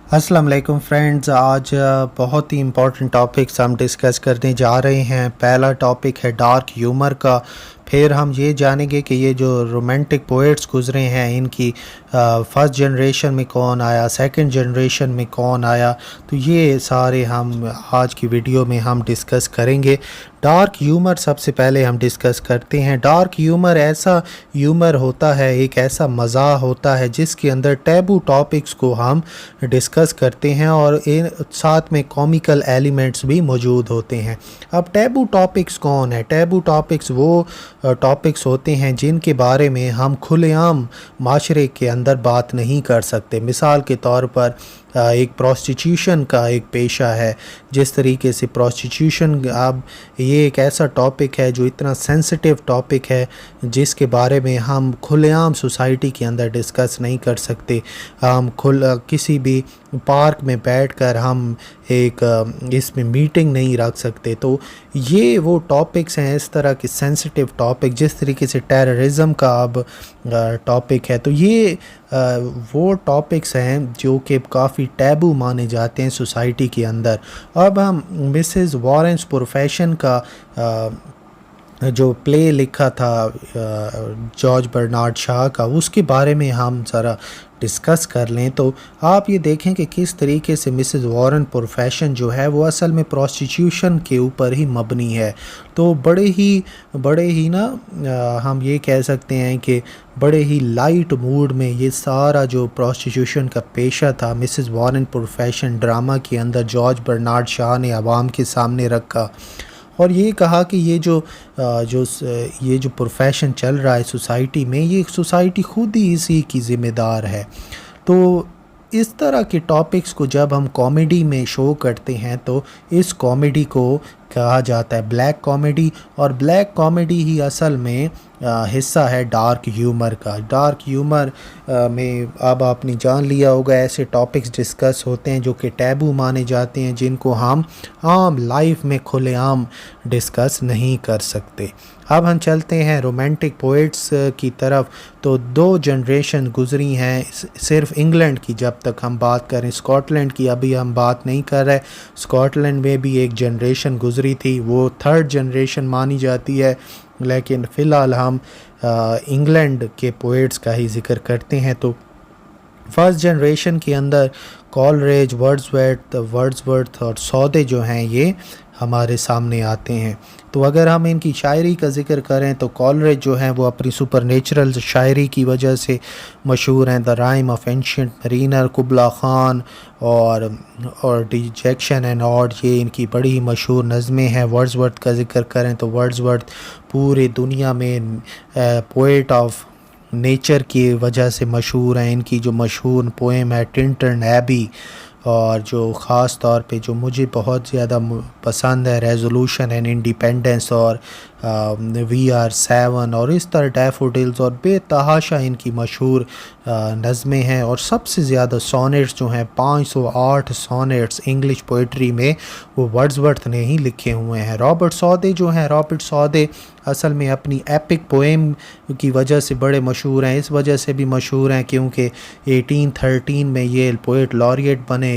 अस्सलाम वालेकुम फ्रेंड्स। आज बहुत ही इम्पोर्टेंट टॉपिक्स हम डिस्कस करने जा रहे हैं। पहला टॉपिक है डार्क ह्यूमर का। फिर हम ये जानेंगे कि ये जो रोमांटिक पोएट्स गुज़रे हैं इनकी फर्स्ट जनरेशन में कौन आया, सेकंड जनरेशन में कौन आया। तो ये सारे हम आज की वीडियो में हम डिस्कस करेंगे। डार्क ह्यूमर सबसे पहले हम डिस्कस करते हैं। डार्क ह्यूमर ऐसा ह्यूमर होता है, एक ऐसा मज़ा होता है जिसके अंदर टैबू टॉपिक्स को हम डिस्कस करते हैं और इन साथ में कॉमिकल एलिमेंट्स भी मौजूद होते हैं। अब टैबू टॉपिक्स कौन है? टैबू टॉपिक्स वो टॉपिक्स होते हैं जिनके बारे में हम खुलेआम माशरे के अंदर बात नहीं कर सकते। मिसाल के तौर पर एक प्रोस्टिट्यूशन का एक पेशा है। जिस तरीके से प्रोस्टिट्यूशन, अब ये एक ऐसा टॉपिक है जो इतना सेंसिटिव टॉपिक है जिसके बारे में हम खुलेआम सोसाइटी के अंदर डिस्कस नहीं कर सकते। हम किसी भी पार्क में बैठकर हम एक इसमें मीटिंग नहीं रख सकते। तो ये वो टॉपिक्स हैं, इस तरह के सेंसिटिव टॉपिक, जिस तरीके से टेररिज्म का अब टॉपिक है। तो ये वो टॉपिक्स हैं जो कि काफ़ी टैबू माने जाते हैं सोसाइटी के अंदर। अब हम मिसेस वॉरेंस प्रोफेशन का जो प्ले लिखा था जॉर्ज बर्नार्ड शॉ का, उसके बारे में हम ज़रा डिस्कस कर लें तो आप ये देखें कि किस तरीके से मिसेस वॉरेन प्रोफेशन जो है वो असल में प्रोस्टिट्यूशन के ऊपर ही मबनी है। तो बड़े ही ना हम ये कह सकते हैं कि बड़े ही लाइट मूड में ये सारा जो प्रोस्टिट्यूशन का पेशा था मिसेस वॉरेन प्रोफेशन ड्रामा के अंदर जॉर्ज बर्नार्ड शॉ ने आवाम के सामने रखा और ये कहा कि ये जो प्रोफेशन चल रहा है सोसाइटी में, ये सोसाइटी खुद ही इसी की ज़िम्मेदार है। तो इस तरह के टॉपिक्स को जब हम कॉमेडी में शो करते हैं तो इस कॉमेडी को कहा जाता है ब्लैक कॉमेडी, और ब्लैक कॉमेडी ही असल में हिस्सा है डार्क ह्यूमर का। डार्क ह्यूमर में अब आपने जान लिया होगा ऐसे टॉपिक्स डिस्कस होते हैं जो कि टैबू माने जाते हैं, जिनको हम आम लाइफ में खुलेआम डिस्कस नहीं कर सकते। अब हम चलते हैं रोमांटिक पोएट्स की तरफ। तो दो जनरेशन गुजरी हैं सिर्फ इंग्लैंड की। जब तक हम बात करें स्कॉटलैंड की अभी हम बात नहीं कर रहे। स्कॉटलैंड में भी एक जनरेशन गुजरी थी, वो थर्ड जनरेशन मानी जाती है, लेकिन फ़िलहाल हम इंग्लैंड के पोएट्स का ही ज़िक्र करते हैं। तो फर्स्ट जनरेशन के अंदर कॉलरेज, वर्ड्सवर्थ और सौदे जो हैं ये हमारे सामने आते हैं। तो अगर हम इनकी शायरी का ज़िक्र करें तो कॉलरेज जो हैं वो अपनी सुपरनेचुरल शायरी की वजह से मशहूर हैं। The Rime of Ancient Mariner, Kubla Khan और डिजेक्शन एंड ऑड, ये इनकी बड़ी मशहूर नज़में हैं। वर्ड्सवर्थ का ज़िक्र करें तो वर्ड्सवर्थ पूरे दुनिया में पोएट ऑफ नेचर की वजह से मशहूर हैं। इनकी जो मशहूर पोएम है टिंटन एबी, और जो ख़ास तौर पे जो मुझे बहुत ज़्यादा पसंद है रेजोल्यूशन एंड इंडिपेंडेंस और वी आर सेवन, और इस तरह डैफोडिल्स, और बेतहाशा इनकी मशहूर नज़में हैं। और सबसे ज़्यादा सोनेट्स जो हैं 508 सोनेट्स इंग्लिश पोइट्री में वो वर्ड्सवर्थ ने ही लिखे हुए हैं। रॉबर्ट सौदे जो हैं, रॉबर्ट सौदे असल में अपनी एपिक पोएम की वजह से बड़े मशहूर हैं। इस वजह से भी मशहूर हैं क्योंकि 1813 में ये पोएट लॉरिएट बने।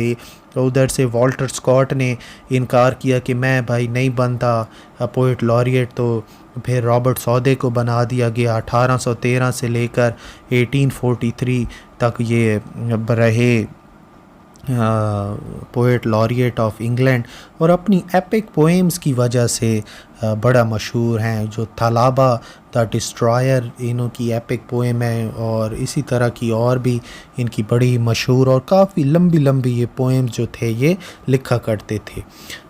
उधर से वॉल्टर स्कॉट ने इनकार किया कि मैं भाई नहीं बनता पोएट लॉरिएट, तो फिर रॉबर्ट सौदे को बना दिया गया। 1813 से लेकर 1843 तक ये रहे पोएट लॉरिएट ऑफ इंग्लैंड, और अपनी एपिक पोएम्स की वजह से बड़ा मशहूर हैं। जो थलाबा द डिस्ट्रॉयर इनों की एपिक पोएम है, और इसी तरह की और भी इनकी बड़ी मशहूर और काफ़ी लंबी लंबी ये पोएम्स जो थे ये लिखा करते थे।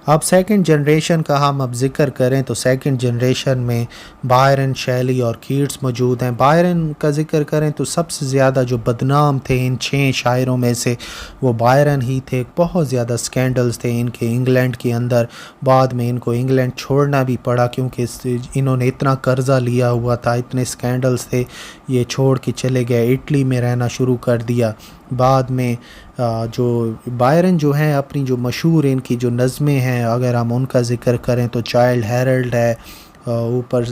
अब सेकंड जनरेशन का हम अब ज़िक्र करें तो सेकंड जनरेशन में बायरन, शैली और कीट्स मौजूद हैं। बायरन का ज़िक्र करें तो सबसे ज़्यादा जो बदनाम थे इन 6 शायरों में से वो बायरन ही थे। बहुत ज़्यादा स्कैंडल्स थे इनके इंग्लैंड के अंदर। बाद में इनको इंग्लैंड छोड़ना भी पड़ा क्योंकि इन्होंने इतना कर्ज़ा लिया हुआ था, इतने स्कैंडल्स थे, ये छोड़ के चले गए, इटली में रहना शुरू कर दिया। बाद में जो बायरन जो हैं अपनी जो मशहूर इनकी जो नज़में हैं अगर हम उनका ज़िक्र करें तो चाइल्ड हेरल्ड है ऊपर,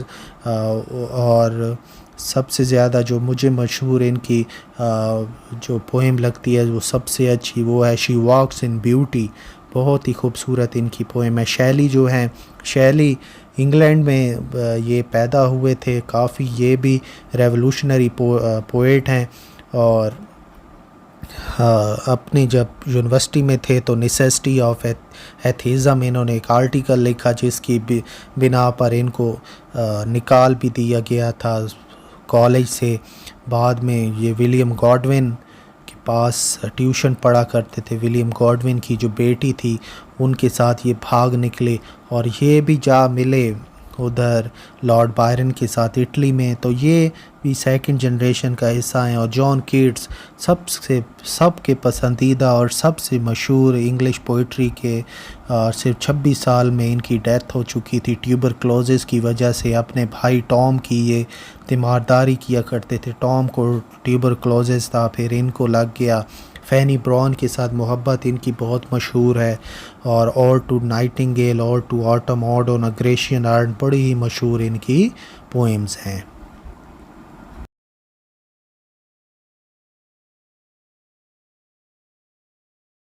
और सबसे ज़्यादा जो मुझे मशहूर इनकी जो पोएम लगती है वो सबसे अच्छी वो है शी वॉक्स इन ब्यूटी। बहुत ही खूबसूरत इनकी पोएम है। शैली जो है, शैली इंग्लैंड में ये पैदा हुए थे, काफ़ी ये भी रेवोल्यूशनरी पोएट हैं। और हाँ, अपनी जब यूनिवर्सिटी में थे तो नेसेसिटी ऑफ एथिज़म इन्होंने एक आर्टिकल लिखा जिसकी बिना पर इनको निकाल भी दिया गया था कॉलेज से। बाद में ये विलियम गॉडविन के पास ट्यूशन पढ़ा करते थे। विलियम गॉडविन की जो बेटी थी उनके साथ ये भाग निकले और ये भी जा मिले उधर लॉर्ड बायरन के साथ इटली में। तो ये भी सेकंड जनरेशन का हिस्सा हैं। और जॉन कीट्स सबके पसंदीदा और सबसे मशहूर इंग्लिश पोइट्री के सिर्फ 26 साल में इनकी डेथ हो चुकी थी ट्यूबरक्लोसिस की वजह से। अपने भाई टॉम की ये तीमारदारी किया करते थे। टॉम को ट्यूबरक्लोसिस था, फिर इनको लग गया। फैनी ब्राउन के साथ मोहब्बत इनकी बहुत मशहूर है। और टू नाइटिंगेल, और to autumn ode on a Grecian urn बड़ी ही मशहूर इनकी पोएम्स हैं।